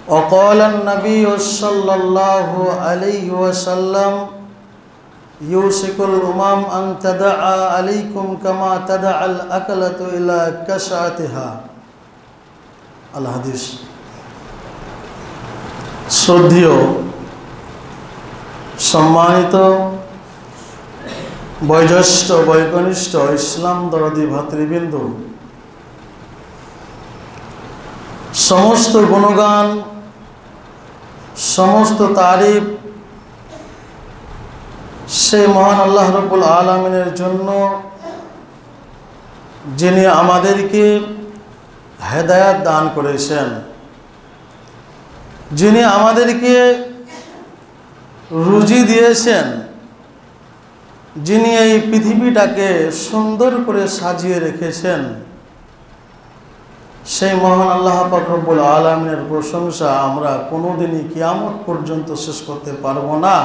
وقال النبي صلى الله عليه وسلم يوشك الأمم أن تدعى عليكم كما تدعى الأكلة إلى كشعتها الحديث শ্রদ্ধেয় সম্মানিত বয়োজ্যেষ্ঠ বয়োকনিষ্ঠ ইসলাম দরদি ভাতৃবৃন্দ, সমস্ত গুণগান সমস্ত তারিফ সেই মহান আল্লাহ রাব্বুল আলামিনের জন্য, যিনি আমাদেরকে হেদায়েত দান করেছেন, যিনি আমাদেরকে রুজি দিয়েছেন, যিনি এই পৃথিবীটাকে সুন্দর করে সাজিয়ে রেখেছেন, সেই মহান আল্লাহ পাক রব্বুল আলামিনের প্রশংসা আমরা কোনোদিনই কিয়ামত পর্যন্ত শেষ করতে পারবো না।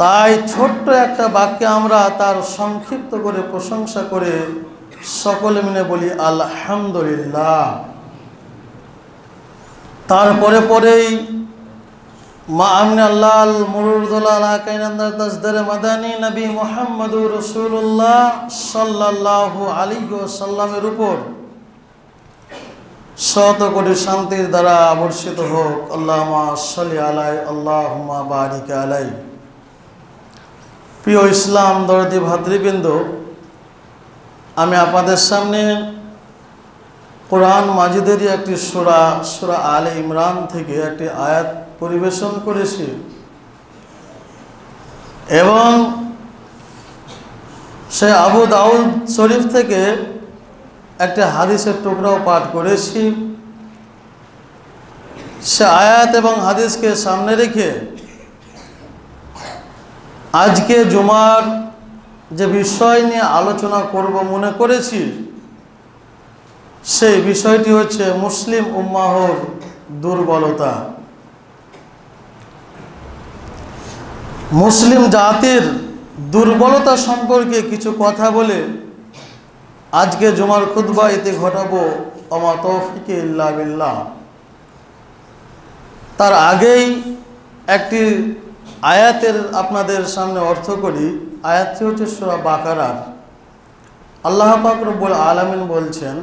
তাই ছোট্ট একটা বাক্যে আমরা তার সংক্ষিপ্ত করে প্রশংসা করে সকলে মিলে বলি আলহামদুলিল্লাহ। তারপরে পরেই মা আমিন আল্লাহ মুরুদুল্লাহ কাইনান্দার তাজদারে মাদানী নবী মুহাম্মদুর রাসূলুল্লাহ সাল্লাল্লাহু আলাইহি ওয়াসাল্লামের উপর শত কোটি শান্তির দ্বারা আবর্ষিত হোক। আল্লাহুম্মা সাল্লি আলাইহি আল্লাহুম্মা বারিক আলাইহি। প্রিয় ইসলাম দরদি ভাতৃবৃন্দ, আমি আপনাদের সামনে কোরআন মাজিদেরই একটি সূরা আলে ইমরান থেকে একটি আয়াত পরিবেশন করেছি এবং সে আবু দাউদ শরীফ থেকে একটা হাদিসের টুকরাও পাঠ করেছি। সে আয়াত এবং হাদিসকে সামনে রেখে আজকে জুমার যে বিষয় নিয়ে আলোচনা করব মনে করেছি, সেই বিষয়টি হচ্ছে মুসলিম উম্মাহর দুর্বলতা। মুসলিম জাতির দুর্বলতা সম্পর্কে কিছু কথা বলে আজকে জুমার খুতবা এতে ঘটাবো। ওমা তৌফিকে ইল্লা বিল্লাহ। তার আগেই একটি আয়াতের আপনাদের সামনে অর্থ করি। আয়াতটি হচ্ছে সূরা বাকারার। আল্লাহ পাক রব্বুল আলামিন বলছেন,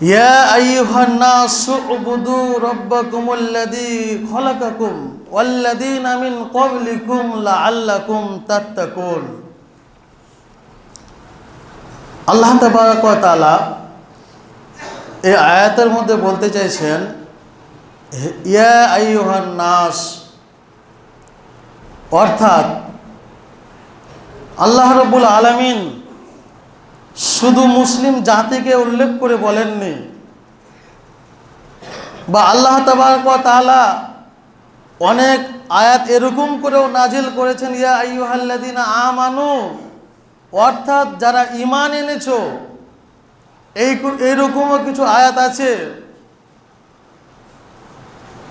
ইয়া আইয়ুহান নাসু উবুদু রাব্বাকুমুল্লাযী খালাকাকুম ওয়াল্লাযীনা মিন ক্বাবলিকুম লাআল্লাকুম তাত্তাকুন। আল্লাহ তাবারাক ওয়া তাআলা এই আয়াতের মধ্যে বলতে চাইছেন, ইয়া আইয়ুহান নাস, অর্থাৎ আল্লাহ রাব্বুল আলামিন শুধু মুসলিম জাতিকে উল্লেখ করে বলেননি, বা আল্লাহ তাবারাক ওয়া তাআলা অনেক আয়াত এরকম করেও নাজিল করেছেন, ইয়া আইয়ুহাল্লাযীনা আমানু, অর্থাৎ যারা ঈমান এনেছো, এইরকমও কিছু আয়াত আছে।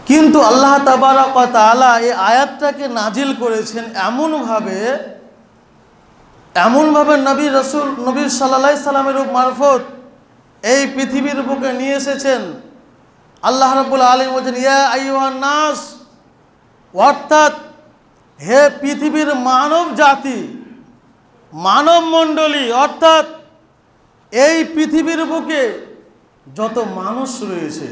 কিন্তু আল্লাহ তাবারাক ওয়া তাআলা এই আয়াতটাকে নাজিল করেছেন এমনভাবে নবী সাল্লাল্লাহু আলাইহি সাল্লামের মারফত এই পৃথিবীর বুকে নিয়ে এসেছেন। আল্লাহ রাব্বুল আলামিন বলেন, ইয়া আইয়ুহান নাস, অর্থাৎ হে পৃথিবীর মানব জাতি, মানব মণ্ডলী, অর্থাৎ এই পৃথিবীর বুকে যত মানুষ রয়েছে,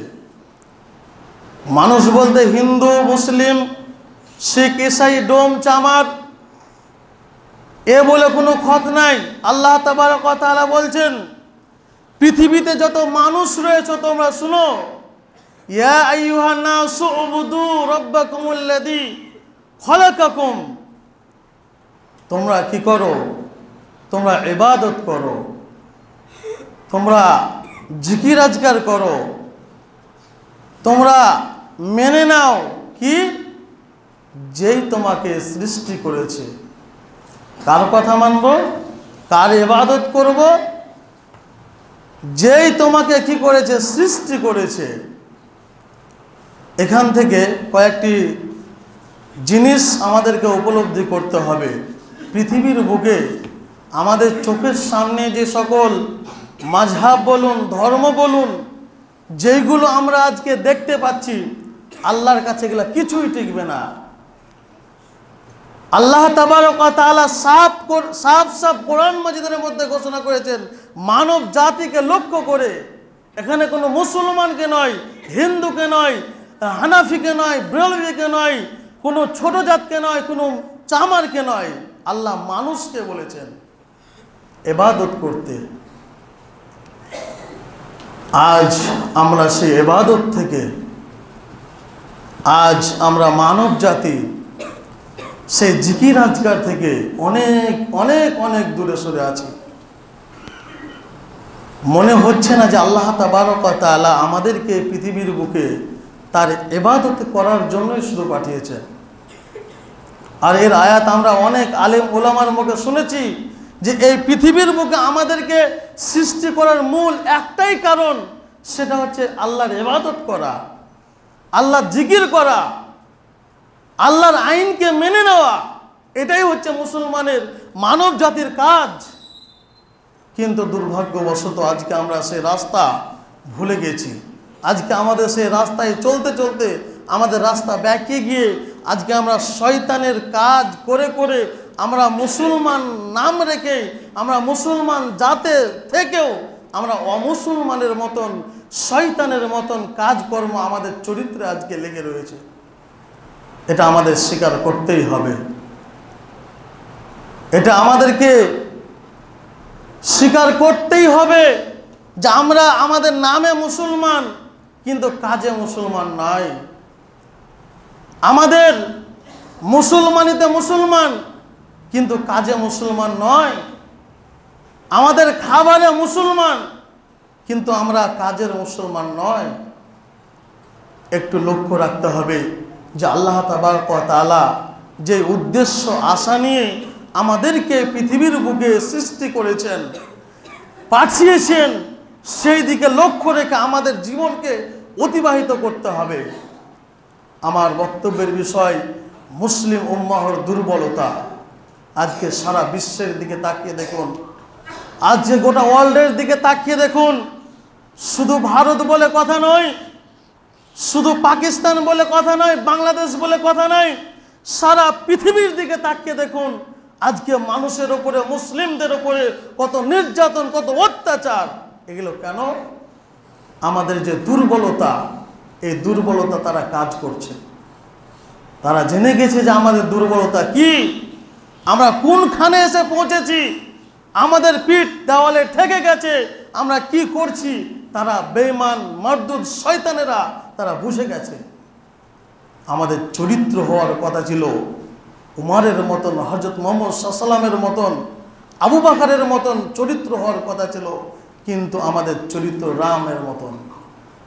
মানুষ বলতে হিন্দু, মুসলিম, শিখ, ইসাই, ডোম, চামার এ বলে কোনো খত নাই। আল্লাহ তাবারক ওয়া তাআলা বলছেন, পৃথিবীতে যত মানুষ রয়েছে তোমরা শুনো, ইয়া আইয়ুহান নাসু উবুদু রাব্বাকুমুল্লাযী খালাকাকুম, তোমরা কি করো? তোমরা ইবাদত করো, তোমরা জিকির আজকার করো, তোমরা মেনে নাও কি যেই তোমাকে সৃষ্টি করেছে। কার কথা মানব? কার ইবাদত করব? যেই তোমাকে কি করেছে? সৃষ্টি করেছে। এখান থেকে কয়েকটি জিনিস আমাদেরকে উপলব্ধি করতে হবে। পৃথিবীর বুকে আমাদের চোখের সামনে যে সকল মাযহাব বলুন, ধর্ম বলুন, যেইগুলো আমরা আজকে দেখতে পাচ্ছি, আল্লাহর কাছে এগুলো কিছুই টিকবে না। আল্লাহ তাবারক ওয়া তাআলা সাফ কোরআন মাজিদের মধ্যে ঘোষণা করেছেন মানব জাতিকে লক্ষ্য করে। এখানে কোনো মুসলমানকে নয়, হিন্দুকে নয়, হানাফিকে নয়, বেরেলভিকে নয়, কোনো ছোট জাতকে নয়, কোনো চামারকে নয়, আল্লাহ মানুষকে বলেছেন ইবাদত করতে। আজ আমরা সেই ইবাদত থেকে, আজ আমরা মানব জাতি সেই জিকির আজকার থেকে অনেক অনেক অনেক দূরে সরে আছি। মনে হচ্ছে না যে আল্লাহ তাবারক ওয়া তাআলা আমাদেরকে পৃথিবীর বুকে তার ইবাদত করার জন্যই শুধু পাঠিয়েছেন। আর এর আয়াত আমরা অনেক আলেম ওলামার মুখে শুনেছি যে এই পৃথিবীর বুকে আমাদেরকে সৃষ্টি করার মূল একটাই কারণ, সেটা হচ্ছে আল্লাহর ইবাদত করা, আল্লাহর জিকির করা, আল্লাহর আইনকে মেনে নেওয়া। এটাই হচ্ছে মুসলমানের, মানব জাতির কাজ। কিন্তু দুর্ভাগ্যবশত আজকে আমরা সেই রাস্তা ভুলে গেছি। আজকে আমাদের সেই রাস্তায় চলতে চলতে আমাদের রাস্তা বেঁকে গিয়ে আজকে আমরা শয়তানের কাজ করে করে আমরা মুসলমান নাম রেখে, আমরা মুসলমান জাতে থেকেও আমরা অমুসলমানের মতন, শয়তানের মতন কাজকর্ম আমাদের চরিত্রে আজকে লেগে রয়েছে। এটা আমাদের স্বীকার করতেই হবে, এটা আমাদেরকে স্বীকার করতেই হবে যে আমরা আমাদের নামে মুসলমান কিন্তু কাজে মুসলমান নয়। আমাদের মুসলমানিতে মুসলমান কিন্তু কাজে মুসলমান নয়। আমাদের খাবারে মুসলমান কিন্তু আমরা কাজের মুসলমান নয়। একটু লক্ষ্য রাখতে হবে যে আল্লাহ তাবারক ওয়া তাআলা যে উদ্দেশ্য আশা নিয়ে আমাদেরকে পৃথিবীর বুকে সৃষ্টি করেছেন, পাঠিয়েছেন, সেই দিকে লক্ষ্য রেখে আমাদের জীবনকে অতিবাহিত করতে হবে। আমার বক্তব্যের বিষয় মুসলিম উম্মাহর দুর্বলতা। আজকে সারা বিশ্বের দিকে তাকিয়ে দেখুন, আজকে গোটা ওয়ার্ল্ডের দিকে তাকিয়ে দেখুন। শুধু ভারত বলে কথা নয়, শুধু পাকিস্তান বলে কথা নয়, বাংলাদেশ বলে কথা নয়, সারা পৃথিবীর দিকে তাকিয়ে দেখুন। আজকে মানুষের উপরে, মুসলিমদের উপরে কত নির্যাতন, কত অত্যাচার। এগুলো কেন? আমাদের যে দুর্বলতা, এই দুর্বলতা তারা কাজ করছে। তারা জেনে গেছে যে আমাদের দুর্বলতা কি, আমরা কোনখানে এসে পৌঁছেছি, আমাদের পিঠ দেওয়ালে ঠেকে গেছে, আমরা কি করছি। তারা বেঈমান মারদুদ শয়তানেরা তারা বুঝে গেছে। আমাদের চরিত্র হওয়ার কথা ছিল উমরের মতন, হযরত মুহাম্মদ সাল্লাল্লাহু আলাইহি ওয়াসাল্লামের মতন, আবু বকরের মতন চরিত্র হওয়ার কথা ছিল, কিন্তু আমাদের চরিত্র রামের মতন,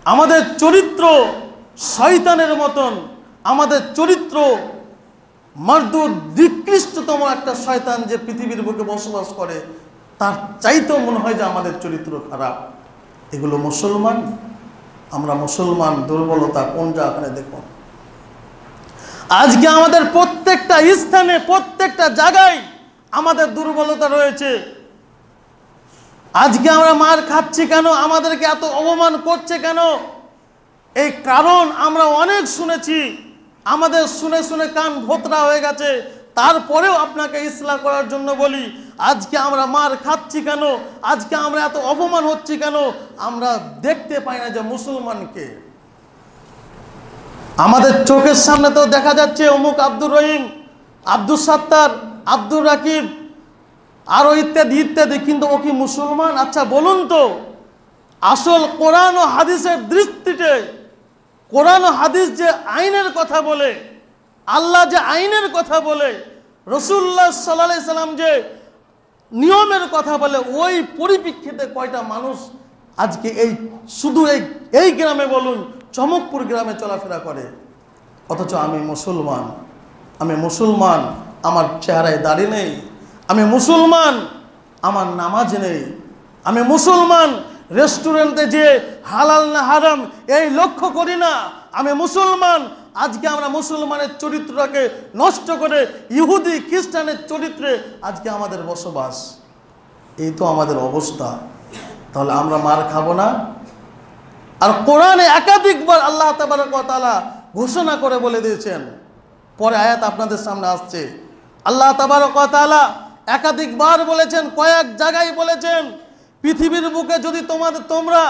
আমাদের চরিত্র শয়তানের মতন, আমাদের চরিত্র মারদুদ নিকৃষ্টতম একটা শয়তান যে পৃথিবীর বুকে বসবাস করে, তার চাইতেও মনে হয় যে আমাদের চরিত্র খারাপ। এগুলো মুসলমান? আমরা মুসলমান দুর্বলতা কোন জায়গায় দেখুন। আজকে আমাদের প্রত্যেকটা স্থানে, প্রত্যেকটা জায়গায় আমাদের দুর্বলতা রয়েছে। আজকে আমরা মার খাচ্ছি কেন? আমাদেরকে এত অপমান করছে কেন? এই কারণ আমরা অনেক শুনেছি, আমাদের শুনে শুনে কান ভোতরা হয়ে গেছে। তারপরেও আপনাকে ইসলাম করার জন্য বলি, আজকে আমরা মার খাচ্ছি কেন? আজকে আমরা এত অপমান হচ্ছি কেন? আমরা দেখতে পাই না যে মুসলমানকে। আমাদের চোখের সামনে তো দেখা যাচ্ছে অমুক আব্দুর রহিম, আব্দুল সাত্তার, আব্দুর রাকিব, আরো ইত্যাদি ইত্যাদি, কিন্তু ও কি মুসলমান? আচ্ছা বলুন তো, আসল কোরআন ও হাদিসের দৃষ্টিতে, কোরআন ও হাদিস যে আইনের কথা বলে, আল্লাহ যে আইনের কথা বলে, রাসূলুল্লাহ সাল্লাল্লাহু আলাইহি সাল্লাম যে নিয়মের কথা বলে, ওই পরিপ্রেক্ষিতে কয়টা মানুষ আজকে এই শুধু এই গ্রামে বলুন, চমকপুর গ্রামে চলাফেরা করে? অথচ আমি মুসলমান, আমি মুসলমান, আমার চেহারায় দাড়ি নেই, আমি মুসলমান, আমার নামাজ নেই, আমি মুসলমান, রেস্টুরেন্টে যে হালাল না হারাম এই লক্ষ্য করি না, আমি মুসলমান। আজকে আমরা মুসলমানের চরিত্রটাকে নষ্ট করে ইহুদি খ্রিস্টানের চরিত্রে আজকে আমাদের বসবাস। এই তো আমাদের অবস্থা। তাহলে আমরা মার খাবো না? আর কোরআনে একাধিকবার আল্লাহ তাবারক ওয়া তাআলা ঘোষণা করে বলে দিয়েছেন। পরে আয়াত আপনাদের সামনে আসছে। আল্লাহ তাবারক ওয়া তাআলা একাধিকবার বলেছেন, কয়েক জায়গায় বলেছেন, পৃথিবীর বুকে যদি তোমরা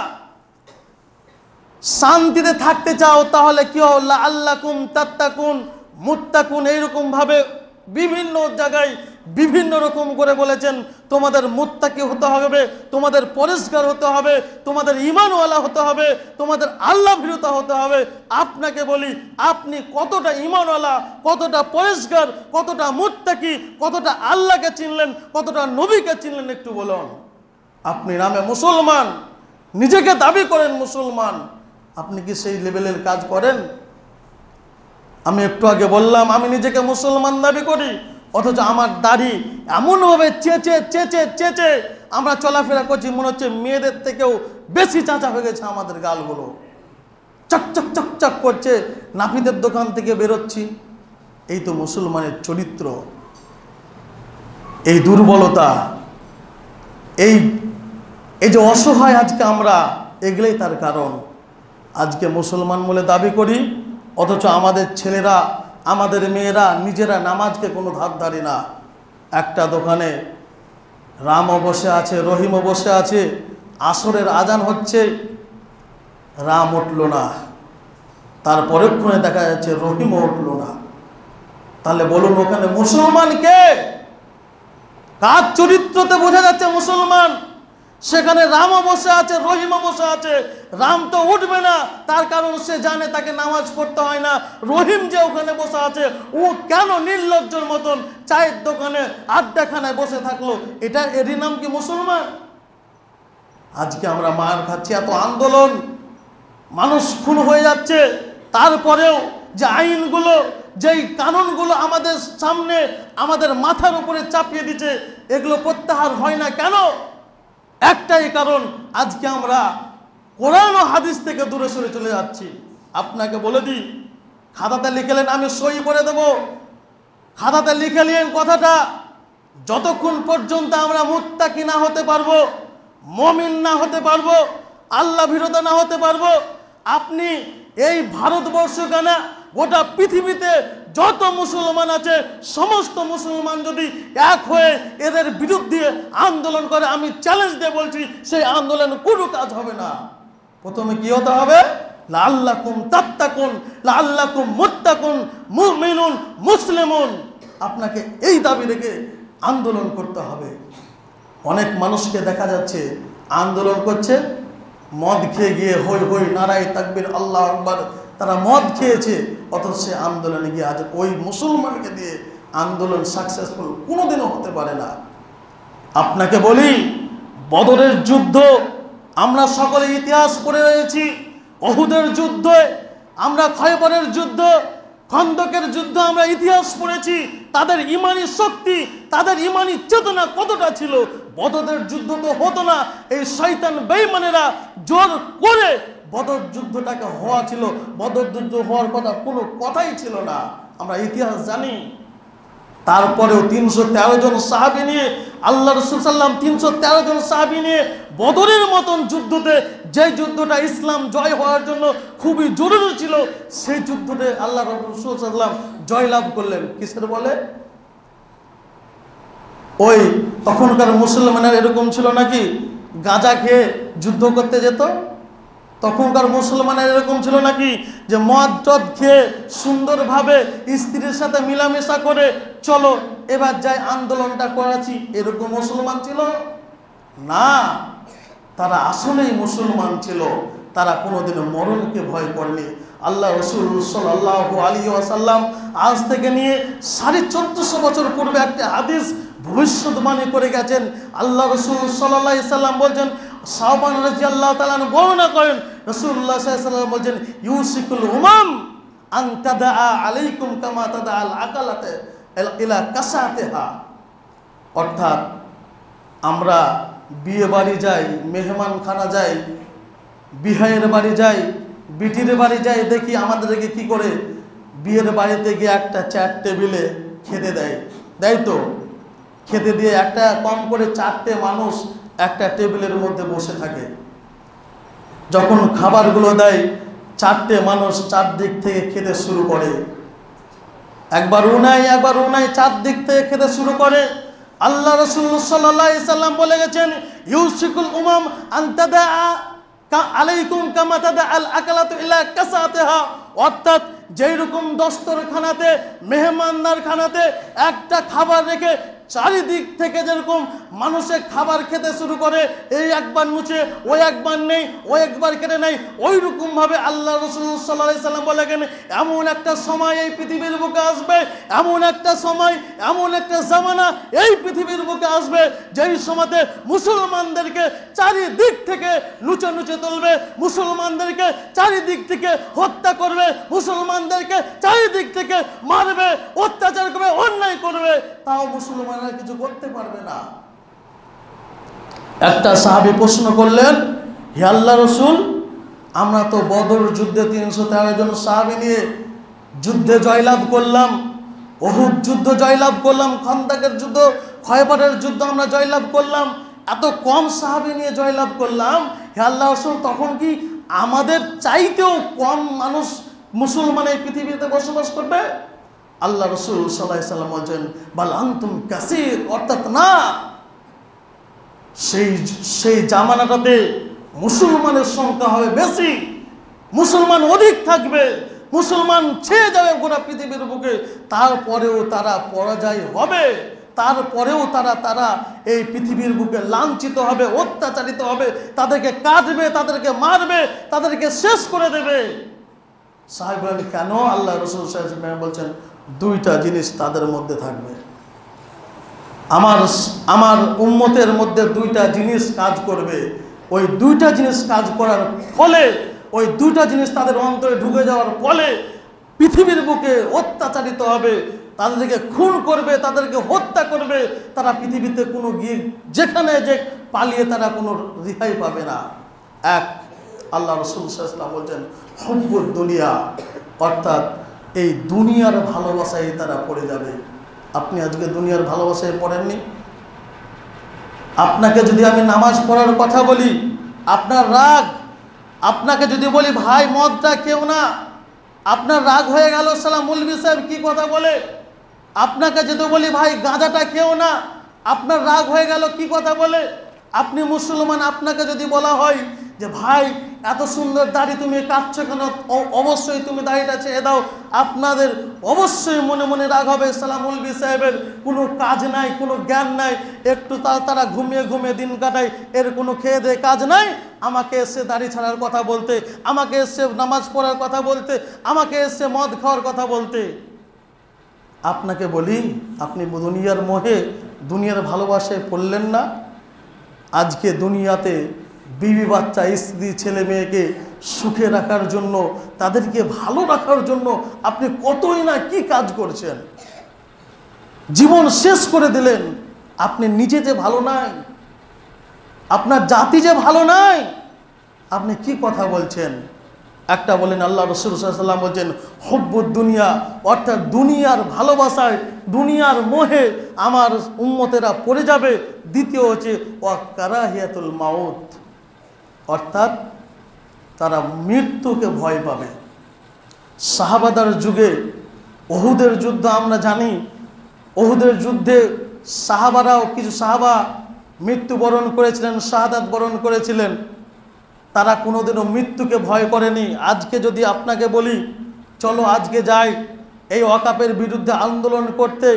শান্তিতে থাকতে চাও তাহলে কি হল, লাআল্লাকুম তাত্তাকুন, মুত্তাকুন, এইরকম ভাবে বিভিন্ন জায়গায় বিভিন্ন রকম করে বলেছেন। তোমাদের মুত্তাকি হতে হবে, তোমাদের পরিষ্কার হতে হবে, তোমাদের ঈমানওয়ালা হতে হবে, তোমাদের আল্লাহ ভীরুতা হতে হবে। আপনাকে বলি, আপনি কতটা ঈমানওয়ালা, কতটা পরিষ্কার, কতটা মুত্তাকি, কতটা আল্লাহকে চিনলেন, কতটা নবীকে চিনলেন, একটু বলুন। আপনি নামে মুসলমান, নিজেকে দাবি করেন মুসলমান, আপনি কি সেই লেভেলের কাজ করেন? আমি একটু আগে বললাম আমি নিজেকে মুসলমান দাবি করি, অথচ আমার দাড়ি এমনভাবে চেঁচে চেঁচে চেঁচে আমরা চলাফেরা করছি, মনে হচ্ছে মেয়েদের থেকেও বেশি চাঁচা হয়ে গেছে আমাদের গালগুলো, চকচক চকচক করছে, নাপিতের দোকান থেকে বেরোচ্ছি। এই তো মুসলমানের চরিত্র, এই দুর্বলতা, এই যে অসহায় আজকে আমরা, এগুলোই তার কারণ। আজকে মুসলমান বলে দাবি করি, অথচ আমাদের ছেলেরা, আমাদের মেয়েরা নিজেরা নামাজকে কোনো ধার ধারি না। একটা দোকানে রামও বসে আছে, রহিমও বসে আছে, আসরের আজান হচ্ছে, রাম উঠল না, তার পরক্ষণে দেখা যাচ্ছে রহিমও উঠল না। তাহলে বলুন ওখানে মুসলমান কে? কার চরিত্রতে বোঝা যাচ্ছে মুসলমান? সেখানে রামও বসে আছে, রহিমও বসে আছে। রাম তো উঠবে না, তার কারণ সে জানে তাকে নামাজ পড়তে হয় না। রহিম যে ওখানে বসে আছে, ও কেন নির্লজ্জের মতন চায়ের দোকানে আড্ডাখানায় বসে থাকলো? এরই নাম কি মুসলমান? আজকে আমরা মার খাচ্ছি, এত আন্দোলন, মানুষ খুন হয়ে যাচ্ছে, তারপরেও যে আইনগুলো, যেই কানুনগুলো আমাদের সামনে, আমাদের মাথার উপরে চাপিয়ে দিচ্ছে, এগুলো প্রত্যাহার হয় না কেন? একটাই কারণ, আজকে আমরা কোরআন ও হাদিস থেকে দূরে সরে চলে যাচ্ছি। আপনাকে বলে দিই, খাতাতে লিখলেন আমি সই করে দেব, খাতাতে লিখে নিলেন কথাটা, যতক্ষণ পর্যন্ত আমরা মুত্তাকি না হতে পারবো, মুমিন না হতে পারবো, আল্লাহ ভীরুতা না হতে পারবো, আপনি এই ভারতবর্ষ কেন, গোটা পৃথিবীতে যত মুসলমান আছে সমস্ত মুসলমান যদি এক হয়ে এদের বিরুদ্ধে আন্দোলন করে, আমি চ্যালেঞ্জ দিয়ে বলছি সেই আন্দোলন কোনো কাজ হবে না। প্রথমে কি হতে হবে? লাআল্লাকুম তাত্তাকুন, লাআল্লাকুম মুত্তাকুন, মুমিনুন, মুসলিমুন। আপনাকে এই দাবি রেখে আন্দোলন করতে হবে। অনেক মানুষকে দেখা যাচ্ছে আন্দোলন করছে, মদ খেয়ে গিয়ে হই হই নারায়ে তাকবীর আল্লাহু আকবার, তারা মদ খেয়েছে, অথচ সে আন্দোলনে গিয়ে আজ ওই মুসলমানকে দিয়ে আন্দোলন সাকসেসফুল কোনোদিনও হতে পারে না। আপনাকে বলি, বদরের যুদ্ধ আমরা সকলে ইতিহাস পড়ে রয়েছি, উহুদের যুদ্ধ আমরা, খয়বরের যুদ্ধ, খন্দকের যুদ্ধ আমরা ইতিহাস পড়েছি। তাদের ইমানি শক্তি, তাদের ইমানি চেতনা কতটা ছিল। বদরের যুদ্ধ তো হতো না, এই শয়তান বেঈমানেরা জোর করে বদর যুদ্ধটাকে হওয়া ছিল। বদর যুদ্ধ হওয়ার কথা কোনো কথাই ছিল না, আমরা ইতিহাস জানি। তারপরেও 313 জন সাহাবী নিয়ে আল্লাহ রাসূল সাল্লাল্লাহু আলাইহি ওয়াসাল্লাম 313 জন সাহাবী নিয়ে বদরের মতন যুদ্ধতে, যে যুদ্ধটা ইসলাম জয় হওয়ার জন্য খুবই জরুরি ছিল, সেই যুদ্ধতে আল্লাহ রাসূল সাল্লাল্লাহু আলাইহি ওয়াসাল্লাম জয়লাভ করলেন। কিসের বলে? ওই তখনকার মুসলমানের এরকম ছিল নাকি গাঁজা খেয়ে যুদ্ধ করতে যেত? তখনকার মুসলমানের এরকম ছিল নাকি যে মদ টদ খেয়ে সুন্দরভাবে স্ত্রীর সাথে মিলামেশা করে চলো এবার যাই আন্দোলনটা করাচ্ছি, এরকম মুসলমান ছিল না। তারা আসলেই মুসলমান ছিল, তারা কোনোদিনও মরণকে ভয় করেনি। আল্লাহ রাসূল সাল্লাল্লাহু আলাইহি ওয়াসাল্লাম আজ থেকে নিয়ে 1450 বছর পূর্বে একটা হাদিস ভবিষ্যৎবাণী করে গেছেন। আল্লাহ রাসূল সাল্লাল্লাহু আলাইহি সাল্লাম বলছেন, সাওবান রাদিয়াল্লাহু তাআলা বর্ণনা করেন, রাসূলুল্লাহ সাল্লাল্লাহু আলাইহি ওয়াসাল্লাম বলছেন, ইউসিকুল উমাম আন তাদা আলাইকুম কামা তাদা আল আকালাতে ইলা কাসাতিহা। অর্থাৎ আমরা বিয়ে বাড়ি যাই, মেহমানখানা যাই, বিহাইয়ের বাড়ি যাই, বিটির বাড়ি যাই, দেখি আমাদেরকে কি করে বিয়ের বাড়িতে গিয়ে একটা চেয়ার টেবিলে খেতে দেয়, দেয় তো? খেতে দিয়ে একটা কম করে 4টে মানুষ একটা টেবিলের মধ্যে বসে থাকে। যখন খাবারগুলো দেয়, চারটে মানুষ চারদিক থেকে খেতে শুরু করে। একবার উনাই চারদিক থেকে খেতে শুরু করে। আল্লাহ রাসূল সাল্লাল্লাহু আলাইহি সাল্লাম বলে গেছেন, ইউসিকুল উমাম আন তাদা আলাইকুম কামা তাদা আল আকালাতু ইলা কাসাতিহা। অর্থাৎ যেই রকম দস্তরখানাতে, মেহমানদার খানাতে একটা খাবার রেখে চারিদিক থেকে যেরকম মানুষের খাবার খেতে শুরু করে, এই একবার নুচে, ওই একবার নেই, ওই একবার কেটে নেই, ওই রকমভাবে আল্লাহ রাসূল সাল্লাল্লাহু আলাইহি সাল্লাম বলে গেলেন, এমন একটা সময় এই পৃথিবীর বুকে আসবে, এমন একটা সময়, এমন একটা জামানা এই পৃথিবীর বুকে আসবে, যেই সময়তে মুসলমানদেরকে চারিদিক থেকে নুচে নুচে তুলবে, মুসলমানদেরকে চারিদিক থেকে হত্যা করবে, মুসলমানদেরকে চারিদিক থেকে মারবে, অত্যাচার করবে, অন্যায় করবে, তাও মুসলমানরা কিছু করতে পারবে না। একটা সাহাবী প্রশ্ন করলেন, হে আল্লাহ রাসূল, আমরা তো বদর যুদ্ধে 313 জন সাহাবী নিয়ে যুদ্ধে জয়লাভ করলাম, উহুদ যুদ্ধ জয়লাভ করলাম, খন্দকের যুদ্ধ, খয়বরের যুদ্ধ আমরা জয়লাভ করলাম, এত কম সাহাবী নিয়ে জয়লাভ করলাম, হে আল্লাহ রাসূল, তখন কি আমাদের চাইতেও কম মানুষ মুসলমান এই পৃথিবীতে বসবাস করবে? আল্লাহ রাসূল সাল্লাল্লাহু আলাইহি সাল্লাম বলেন, বাল আনতুম কাসীর, অর্থাৎ না, সেই জামানাটাতে মুসলমানের সংখ্যা হবে বেশি, মুসলমান অধিক থাকবে, মুসলমান ছেয়ে যাবে গোটা পৃথিবীর বুকে, তারপরেও তারা পরাজয় হবে, তারপরেও তারা এই পৃথিবীর বুকে লাঞ্ছিত হবে, অত্যাচারিত হবে, তাদেরকে কাটবে, তাদেরকে মারবে, তাদেরকে শেষ করে দেবে। সাহাবী বলেন, কেন? আল্লাহ রাসূল সাল্লাল্লাহু আলাইহি ওয়াসাল্লাম বলছেন, দুইটা জিনিস তাদের মধ্যে থাকবে, আমার উম্মতের মধ্যে দুইটা জিনিস কাজ করবে, ওই দুইটা জিনিস কাজ করার ফলে, ওই দুইটা জিনিস তাদের অন্তরে ঢুকে যাওয়ার ফলে পৃথিবীর বুকে অত্যাচারিত হবে, তাদেরকে খুন করবে, তাদেরকে হত্যা করবে, তারা পৃথিবীতে কোনো গিয়ে যেখানে যে পালিয়ে তারা কোনো রেহাই পাবে না। এক, আল্লাহ রাসূল সাল্লাল্লাহু আলাইহি ওয়াসাল্লাম বলছেন, হুব্বুদ দুনিয়া, অর্থাৎ এই দুনিয়ার ভালোবাসায় তারা পড়ে যাবে। আপনি আজকে দুনিয়ার ভালোবাসায় পড়েননি? আপনাকে যদি আমি নামাজ পড়ার কথা বলি, আপনার রাগ, আপনাকে যদি বলি ভাই মদটা খেও না, আপনার রাগ হয়ে গেল, সালাম মৌলভী সাহেব কি কথা বলে। আপনাকে যদি বলি ভাই গাঁজাটা খেও না, আপনার রাগ হয়ে গেল, কি কথা বলে। আপনি মুসলমান, আপনাকে যদি বলা হয় যে ভাই এত সুন্দর দাড়ি তুমি কাটছো কেন, অবশ্যই তুমি দাড়িটা ছেড়ে দাও, আপনাদের অবশ্যই মনে মনে রাগ হবে, সালাম মৌলভী সাহেবের কোনো কাজ নাই, কোনো জ্ঞান নাই, একটু তারা ঘুমিয়ে ঘুমিয়ে দিন কাটায়, এর কোনো খেয়ে দেয়ে কাজ নাই, আমাকে এসে দাড়ি ছাড়ার কথা বলতে, আমাকে এসে নামাজ পড়ার কথা বলতে, আমাকে এসে মদ খাওয়ার কথা বলতে। আপনাকে বলি, আপনি দুনিয়ার মোহে, দুনিয়ার ভালোবাসায় পড়লেন না। আজকে দুনিয়াতে বিবি বাচ্চা, স্ত্রী, ছেলে মেয়েকে সুখে রাখার জন্য, তাদেরকে ভালো রাখার জন্য আপনি কতই না কি কাজ করছেন, জীবন শেষ করে দিলেন। আপনি নিজে যে ভালো নাই, আপনার জাতি যে ভালো নাই, আপনি কি কথা বলছেন? একটা বলেন আল্লাহ রাসূল সাল্লাল্লাহু আলাইহি ওয়াসাল্লাম বলছেন, হুব্বুদ দুনিয়া, অর্থাৎ দুনিয়ার ভালোবাসায়, দুনিয়ার মোহে আমার উম্মতেরা পড়ে যাবে। দ্বিতীয় হচ্ছে ওয়া কারাহিয়াতুল মাউত, অর্থাৎ তারা মৃত্যুকে ভয় পাবে। সাহাবাদের যুগে উহুদের যুদ্ধ আমরা জানি, উহুদের যুদ্ধে সাহাবারাও, কিছু সাহাবা মৃত্যুবরণ করেছিলেন, শাহাদাত বরণ করেছিলেন, তারা কোনোদিনও মৃত্যুকে ভয় করেনি। আজকে যদি আপনাকে বলি চলো আজকে যাই এই ওয়াকাফের বিরুদ্ধে আন্দোলন করতে,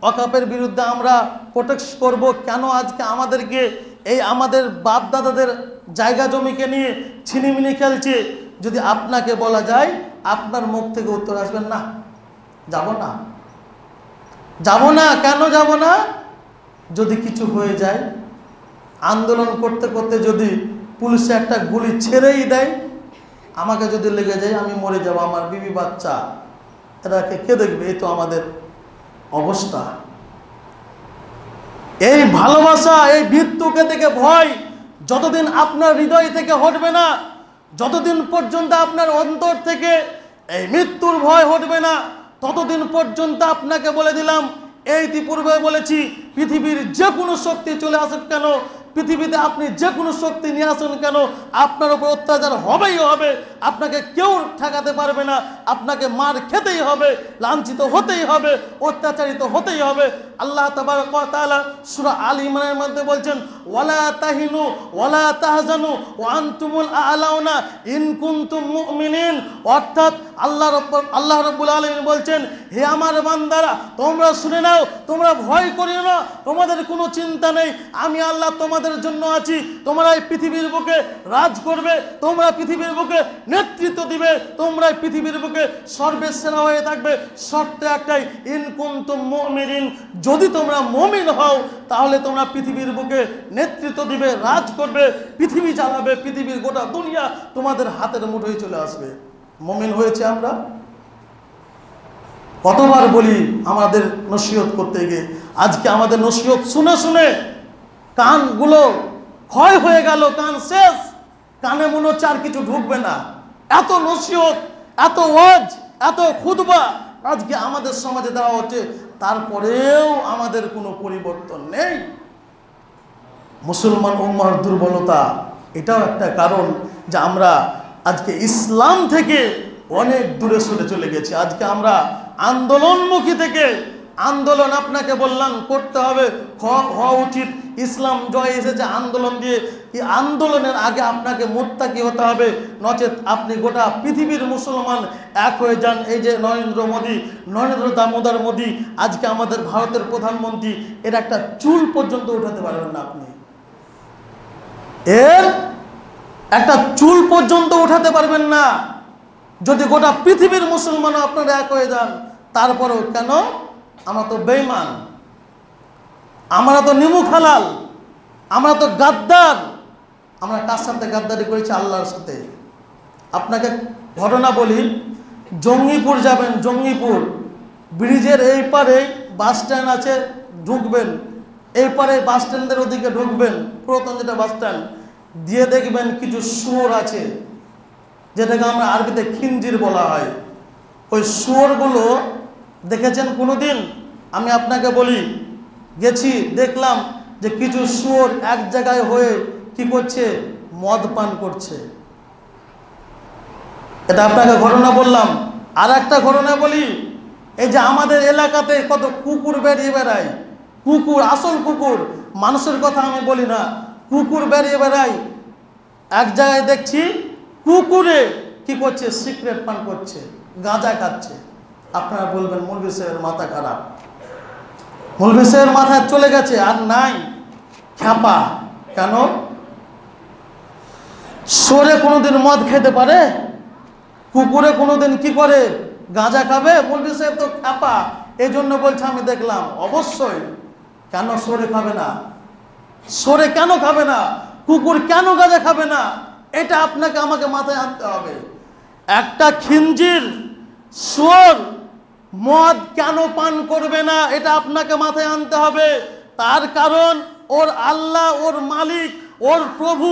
ওয়াকাফের বিরুদ্ধে আমরা প্রোটেক্ট করব, কেন আজকে আমাদেরকে এই আমাদের বাপ দাদাদের জায়গা জমিকে নিয়ে ছিনিমিনি খেলছে, যদি আপনাকে বলা যায়, আপনার মুখ থেকে উত্তর আসবেন না, যাব না, যাব না। কেন যাব না? যদি কিছু হয়ে যায়, আন্দোলন করতে করতে যদি পুলিশে একটা গুলি ছেড়েই দেয়, আমাকে যদি লেগে যায়, আমি মরে যাব, আমার বিবি বাচ্চা এটাকে কে দেখবে? এই তো আমাদের অবস্থা। এই ভালোবাসা, এই মৃত্যুকে দেখে ভয় যতদিন আপনার হৃদয় থেকে হটবে না, যতদিন পর্যন্ত আপনার অন্তর থেকে এই মৃত্যুর ভয় হটবে না, ততদিন পর্যন্ত আপনাকে বলে দিলাম, এই ইতিপূর্বে বলেছি, পৃথিবীর যে কোনো শক্তি চলে আসুক কেন, পৃথিবীতে আপনি যে কোনো শক্তি নিয়ে আসুন কেন, আপনার উপর অত্যাচার হবেই হবে। আপনাকে কেউ ঠেকাতে পারবে না, আপনাকে মার খেতেই হবে, লাঞ্ছিত হতেই হবে, অত্যাচারিত হতেই হবে। আল্লাহ তাবারক ওয়া তাআলা সূরা আল ইমরানের মধ্যে বলছেন, ওয়ালা তাহিনু ওয়ালা তাহজানু ওয়া আনতুমুল আ'লাউনা ইন কুনতুম মুমিনিন। অর্থাৎ আল্লাহ রাব্বুল আলামিন বলছেন, হে আমার বান্দারা, তোমরা শুনে নাও, তোমরা ভয় করিও না, তোমাদের কোনো চিন্তা নেই, আমি আল্লাহ তোমাদের জন্য আছি। তোমরা এই পৃথিবীর বুকে রাজ করবে, তোমরা পৃথিবীর বুকে নেতৃত্ব দিবে, তোমরা এই পৃথিবীর বুকে সর্বশ্রেষ্ঠ হয়ে থাকবে। শর্ত একটাই, ইন কুনতুম মুমিনিন, যদি তোমরা মুমিন হও তাহলে তোমরা পৃথিবীর বুকে নেতৃত্ব দিবে, রাজ করবে, পৃথিবী চালাবে, পৃথিবীর গোটা দুনিয়া তোমাদের হাতের মুঠোয় চলে আসবে। মুমিন হয়েছে আমরা? কতবার বলি আমাদের নসিহত করতে গিয়ে, আজকে আমাদের নসিহত শুনে শুনে কানগুলো ক্ষয় হয়ে গেল, কান শেষ, কানে মনে হচ্ছে আর কিছু ঢুকবে না। এত নসিহত, এত ওয়াজ, এত খুতবা আজকে আমাদের সমাজে দেওয়া হচ্ছে, তারপরেও আমাদের কোনো পরিবর্তন নেই। মুসলমান উম্মাহর দুর্বলতা এটাও একটা কারণ যে আমরা আজকে ইসলাম থেকে অনেক দূরে সরে চলে গেছি। আজকে আমরা আন্দোলনমুখী থেকে, আন্দোলন আপনাকে বললাম করতে হবে, হওয়া উচিত, ইসলাম জয় এসেছে আন্দোলন দিয়ে, এই আন্দোলনের আগে আপনাকে মুত্তাকি হতে হবে, নচেত আপনি গোটা পৃথিবীর মুসলমান এক হয়ে যান। এই যে নরেন্দ্র দামোদর মোদী আজকে আমাদের ভারতের প্রধানমন্ত্রী, এর একটা চুল পর্যন্ত উঠাতে পারবেন না আপনি, এর একটা চুল পর্যন্ত উঠাতে পারবেন না। যদি গোটা পৃথিবীর মুসলমান আপনারা এক হয়ে যান, তারপরেও কেন? আমরা তো বেঈমান, আমরা তো নিমুখ হালাল, আমরা তো গাদ্দার। আমরা কার সাথে গাদ্দারি করেছি? আল্লাহর সাথে। আপনাকে ঘটনা বলি, জঙ্গিপুর যাবেন, জঙ্গিপুর ব্রিজের এই পারে বাস স্ট্যান্ড আছে, ঢুকবেন, এই পারে বাস স্ট্যান্ডের ওদিকে ঢুকবেন, পুরাতন যেটা বাস স্ট্যান্ড দিয়ে দেখবেন কিছু শুয়োর আছে, যেটাকে আমরা আরবিতে খিনজির বলা হয়। ওই শুয়োরগুলো দেখেছেন কোনোদিন? আমি আপনাকে বলি, গেছি, দেখলাম যে কিছু শুয়োর এক জায়গায় হয়ে কি করছে? মদ পান করছে। এটা আপনাকে ঘটনা বললাম। আর একটা ঘটনা বলি, এই যে আমাদের এলাকাতে কত কুকুর বেরিয়ে বেড়ায়, কুকুর, আসল কুকুর, মানুষের কথা আমি বলি না, কুকুর বেরিয়ে বেড়ায়। এক জায়গায় দেখছি কুকুরে কি করছে? সিগারেট পান করছে, গাঁজা খাচ্ছে। আপনারা বলবেন মৌলভী সাহেবের মাথা খারাপ, মৌলভী সাহেবের মাথায় চলে গেছে, আর নাই, খ্যাপা। কেন? সরে কোনোদিন মদ খেতে পারে? কুকুরে কোনোদিন কি করে? গাঁজা খাবে? মৌলভী সাহেব তো খ্যাপা, এই জন্য বলছে। আমি দেখলাম, অবশ্যই। কেন সরে খাবে না? সরে কেন খাবে না? কুকুর কেন গাঁজা খাবে না? এটা আপনাকে আমাকে মাথায় আনতে হবে। একটা খিনজির শুয়োর মদ কেন পান করবে না? এটা আপনাকে মাথায় আনতে হবে। তার কারণ ওর আল্লাহ, ওর মালিক, ওর প্রভু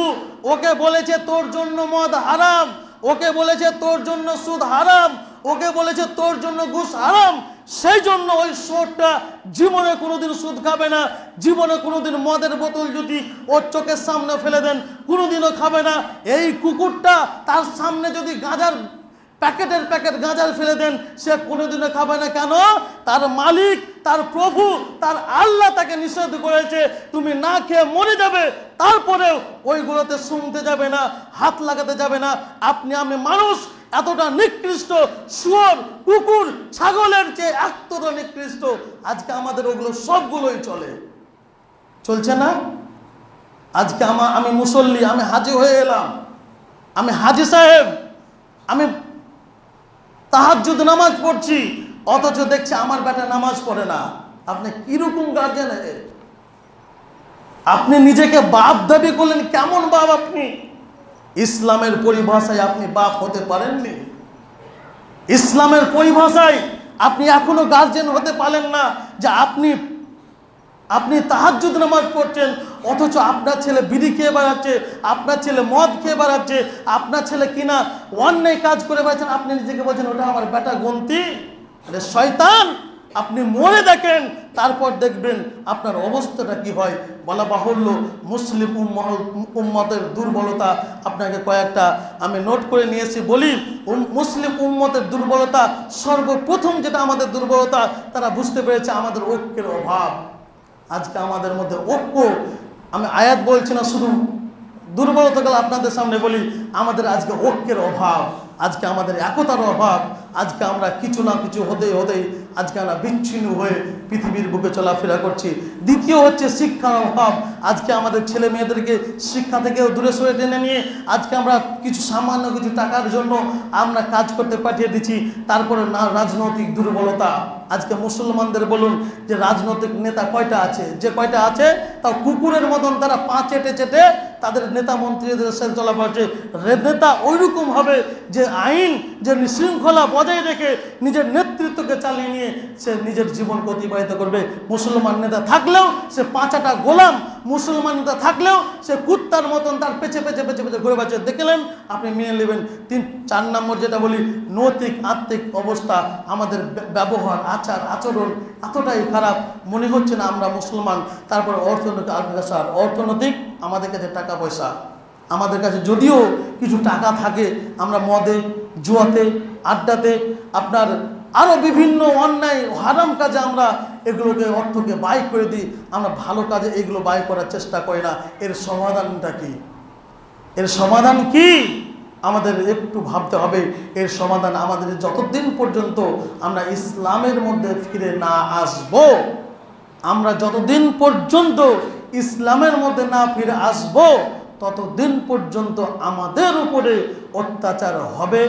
ওকে বলেছে তোর জন্য মদ হারাম, ওকে বলেছে তোর জন্য সুদ হারাম, ওকে বলেছে তোর জন্য ঘুষ হারাম। সেই জন্য ওই শুয়োরটা জীবনে কোনোদিন সুদ খাবে না, জীবনে কোনোদিন মদের বোতল যদি ওর চোখের সামনে ফেলে দেন কোনোদিনও খাবে না। এই কুকুরটা তার সামনে যদি গাঁজার প্যাকেট গাঁজার ফেলে দেন, সে কোনোদিনও খাবে না। কেন? তার মালিক, তার প্রভু, তার আল্লাহ তাকে নিষেধ করেছে তুমি না খেয়ে মরে যাবে, তারপরেও ওইগুলোতে শুনতে যাবে না, হাত লাগাতে যাবে না। আমি মানুষ এতটা নিকৃষ্ট, শুয়োর, কুকুর, ছাগলের চেয়ে এতটা নিকৃষ্ট। আজকে আমাদের ওগুলো সবগুলোই চলছে না। আজকে আমি মুসল্লি, আমি হাজি হয়ে এলাম, আমি হাজি সাহেব, আমি তাহাজ্জুদ নামাজ পড়ছি, অথচ দেখছি আমার বেটা নামাজ পড়ে না। আপনি কিরকম গার্জেন? আপনি নিজেকে বাপ দাবি করলেন, কেমন বাপ আপনি? ইসলামের পরিভাষায় আপনি বাপ হতে পারেননি। ইসলামের পরিভাষায় আপনি এখনো গার্জেন হতে পারলেন না যে আপনি তাহাজ্জুদ নামাজ পড়ছেন, অথচ আপনার ছেলে বিড়ি খেয়ে বেড়াচ্ছে, আপনার ছেলে মদ খেয়ে বেড়াচ্ছে, আপনার ছেলে কিনা অন্যায় কাজ করে বেড়াচ্ছেন। আপনি নিজেকে বলছেন ওটা আমার বেটা গন্তি। আরে শয়তান, আপনি মরে দেখেন, তারপর দেখবেন আপনার অবস্থাটা কি হয়। বলা বাহুল্য মুসলিম উম্মতের দুর্বলতা আপনাকে কয়েকটা আমি নোট করে নিয়েছি। বলি, মুসলিম উম্মতের দুর্বলতা, সর্বপ্রথম যেটা আমাদের দুর্বলতা, তারা বুঝতে পেরেছে আমাদের ঐক্যের অভাব। আজকে আমাদের মধ্যে ঐক্য, আমি আয়াত বলছি না, শুধু দুর্বলতাগুলো আপনাদের সামনে বলি। আমাদের আজকে ঐক্যের অভাব, আজকে আমাদের একতার অভাব, আজকে আমরা কিছু না কিছু হতেই আজকে আমরা বিচ্ছিন্ন হয়ে পৃথিবীর বুকে চলাফেরা করছি। দ্বিতীয় হচ্ছে শিক্ষার অভাব। আজকে আমাদের ছেলে মেয়েদেরকে শিক্ষা থেকেও দূরে সরে টেনে নিয়ে আজকে আমরা কিছু সামান্য কিছু টাকার জন্য আমরা কাজ করতে পাঠিয়ে দিচ্ছি। তারপরে না রাজনৈতিক দুর্বলতা। আজকে মুসলমানদের বলুন যে রাজনৈতিক নেতা কয়টা আছে, যে কয়টা আছে তাও কুকুরের মতন তারা পা চেটে চেটে তাদের নেতা মন্ত্রীদের সাথে চলা পড়ছে। নেতা ওইরকম হবে যে আইন, যে শৃঙ্খলা বজায় রেখে নিজের নেতৃত্বকে চালিয়ে নিয়ে সে নিজের জীবন অতিবাহিত করবে। মুসলমান নেতা থাকলেও সে পাঁচাটা গোলাম, মুসলমান নেতা থাকলেও সে কুত্তার মতন তার পেছে পেছে পেছে পেছে ঘুরে বাঁচে। দেখলেন, আপনি মেনে নেবেন। 4 নম্বর যেটা বলি, নৈতিক আত্মিক অবস্থা, আমাদের ব্যবহার আচার আচরণ এতটাই খারাপ, মনে হচ্ছে না আমরা মুসলমান। তারপরে অর্থনৈতিক আমাদের কাছে টাকা পয়সা, আমাদের কাছে যদিও কিছু টাকা থাকে, আমরা মদে, জুয়াতে, আড্ডাতে, আপনার আরও বিভিন্ন অন্যায় হারাম কাজে আমরা এগুলোকে অর্থকে ব্যয় করে দিই। আমরা ভালো কাজে এগুলো ব্যয় করার চেষ্টা করি না। এর সমাধানটা কি? এর সমাধান কি আমাদের একটু ভাবতে হবে। এর সমাধান আমাদের যতদিন পর্যন্ত আমরা ইসলামের মধ্যে ফিরে না আসব, আমরা যতদিন পর্যন্ত ইসলামের মধ্যে না ফিরে আসব, ততদিন পর্যন্ত আমাদের উপরে অত্যাচার হবে,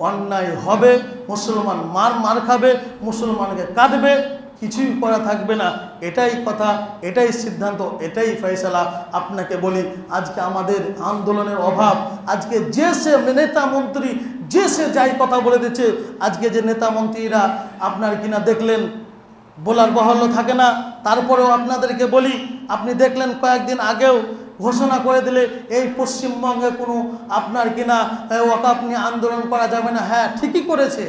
অন্যায় হবে, মুসলমান মার খাবে, মুসলমানকে কাটবে, কিছুই করা থাকবে না। এটাই কথা, এটাই সিদ্ধান্ত, এটাই ফয়সালা। আপনাকে বলি, আজকে আমাদের আন্দোলনের অভাব। আজকে যে সে নেতা মন্ত্রী যে সে যাই কথা বলে দিচ্ছে। আজকে যে নেতা মন্ত্রীরা আপনার কিনা দেখলেন বলার বহল্য থাকে না। তারপরেও আপনাদেরকে বলি, আপনি দেখলেন কয়েকদিন আগেও ঘোষণা করে দিলে এই পশ্চিমবঙ্গে কোনো আপনার কিনা ওয়াকফ নিয়ে আন্দোলন করা যাবে না। হ্যাঁ, ঠিকই করেছে,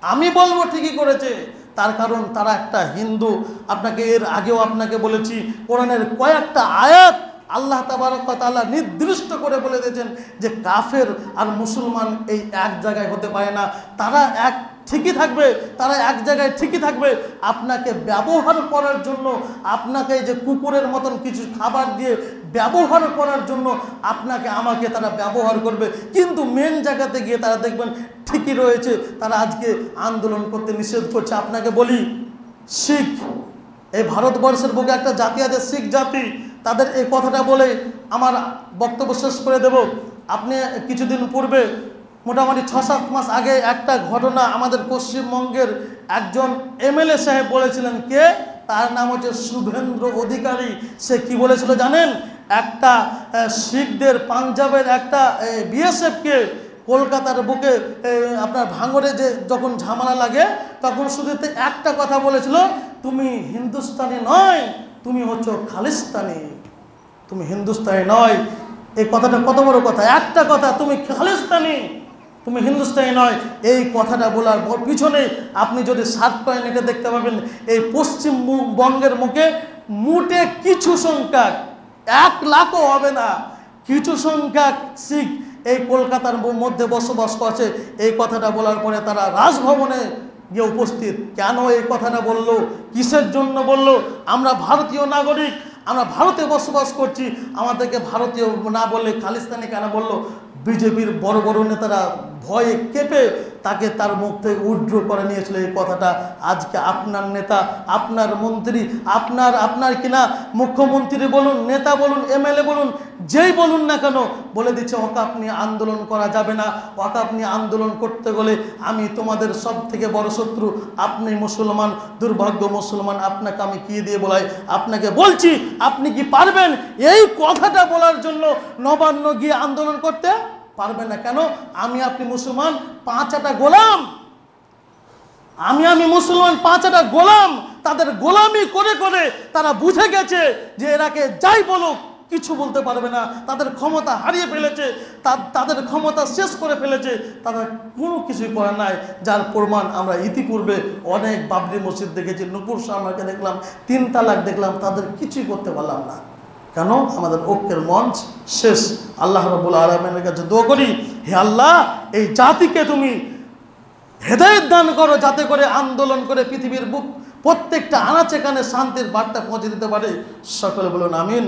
আমি বলবো ঠিকই করেছে। তার কারণ তারা একটা হিন্দু। আপনাকে এর আগেও আপনাকে বলেছি, কোরআনের কয়েকটা আয়াত আল্লাহ তাবারক ওয়া তাআলা নির্দিষ্ট করে বলে দিয়েছেন যে কাফের আর মুসলমান এই এক জায়গায় হতে পারে না। তারা এক ঠিকই থাকবে, তারা এক জায়গায় ঠিকই থাকবে। আপনাকে ব্যবহার করার জন্য, আপনাকে যে কুকুরের মতন কিছু খাবার দিয়ে ব্যবহার করার জন্য আপনাকে আমাকে তারা ব্যবহার করবে, কিন্তু মেন জায়গাতে গিয়ে তারা দেখবেন ঠিকই রয়েছে। তারা আজকে আন্দোলন করতে নিষেধ করছে। আপনাকে বলি, শিখ, এই ভারতবর্ষের বুকে একটা জাতি আছে শিখ জাতি। তাদের এই কথাটা বলে আমার বক্তব্য শেষ করে দেব। আপনি কিছুদিন পূর্বে, মোটামুটি 6-7 মাস আগে একটা ঘটনা আমাদের পশ্চিমবঙ্গের একজন এমএলএ সাহেব বলেছিলেন। কে? তার নাম হচ্ছে শুভেন্দ্র অধিকারী। সে কি বলেছিল জানেন? একটা শিখদের পাঞ্জাবের একটা বিএসএফকে কলকাতার বুকে আপনার ভাঙড়ে যে যখন ঝামেলা লাগে তখন শুধু একটা কথা বলেছিল, তুমি হিন্দুস্তানি নয়, তুমি হচ্ছে খালিস্তানি, তুমি হিন্দুস্তানি নয়। এই কথাটা কত বড় কথা! একটা কথা, তুমি খালিস্তানি, তুমি হিন্দুস্তানি নয়। এই কথাটা বলার পিছনে আপনি যদি সার্চ করেন এটা দেখতে পাবেন, এই পশ্চিমবঙ্গের মুখে মোটে কিছু সংখ্যক, 1 লাখও হবে না, কিছু সংখ্যক শিখ এই কলকাতার মধ্যে বসবাস করছে। এই কথাটা বলার পরে তারা রাজভবনে গিয়ে উপস্থিত। কেন এই কথাটা বললো? কিসের জন্য বললো? আমরা ভারতীয় নাগরিক, আমরা ভারতে বসবাস করছি, আমাদেরকে ভারতীয় না বললে খালিস্তানি কেন বললো? বিজেপির বড় বড় নেতারা ভয়ে কেঁপে তাকে তার মুখ থেকে উইথড্র করে নিয়েছিল এই কথাটা। আজকে আপনার নেতা, আপনার মন্ত্রী, আপনার কিনা মুখ্যমন্ত্রী বলুন, নেতা বলুন, এমএলএ বলুন, যেই বলুন না কেন, বলে দিচ্ছে ওয়াকফ নিয়ে আন্দোলন করা যাবে না। ওয়াকফ নিয়ে আন্দোলন করতে গেলে আমি তোমাদের সব থেকে বড় শত্রু, আপনি মুসলমান, দুর্ভাগ্য মুসলমান, আপনাকে আমি কি দিয়ে বলাই? আপনাকে বলছি, আপনি কি পারবেন এই কথাটা বলার জন্য নবান্ন গিয়ে আন্দোলন করতে? পারবেন না। কেন? আপনি মুসলমান, 5টা গোলাম। আমি মুসলমান, 5টা গোলাম। তাদের গোলামি করে করে তারা বুঝে গেছে যে এরাকে যাই বলুক কিছু বলতে পারবে না, তাদের ক্ষমতা হারিয়ে ফেলেছে, তাদের ক্ষমতা শেষ করে ফেলেছে, তারা কোনো কিছুই করে নাই। যার প্রমাণ আমরা ইতিপূর্বে অনেক বাবরি মসজিদ দেখেছি, নূপুর শাহকে দেখলাম, 3 তালাক দেখলাম, তাদের কিছুই করতে পারলাম না। কেন? আমাদের ঐক্যের মঞ্চ শেষ। আল্লাহ রাব্বুল আলামিনের কাছে দোয়া করি, হে আল্লাহ, এই জাতিকে তুমি হেদায়েত দান করো, যাতে করে আন্দোলন করে পৃথিবীর প্রত্যেকটা আনাচে কানে শান্তির বার্তা পৌঁছে দিতে পারে। সকলে বলুন আমিন।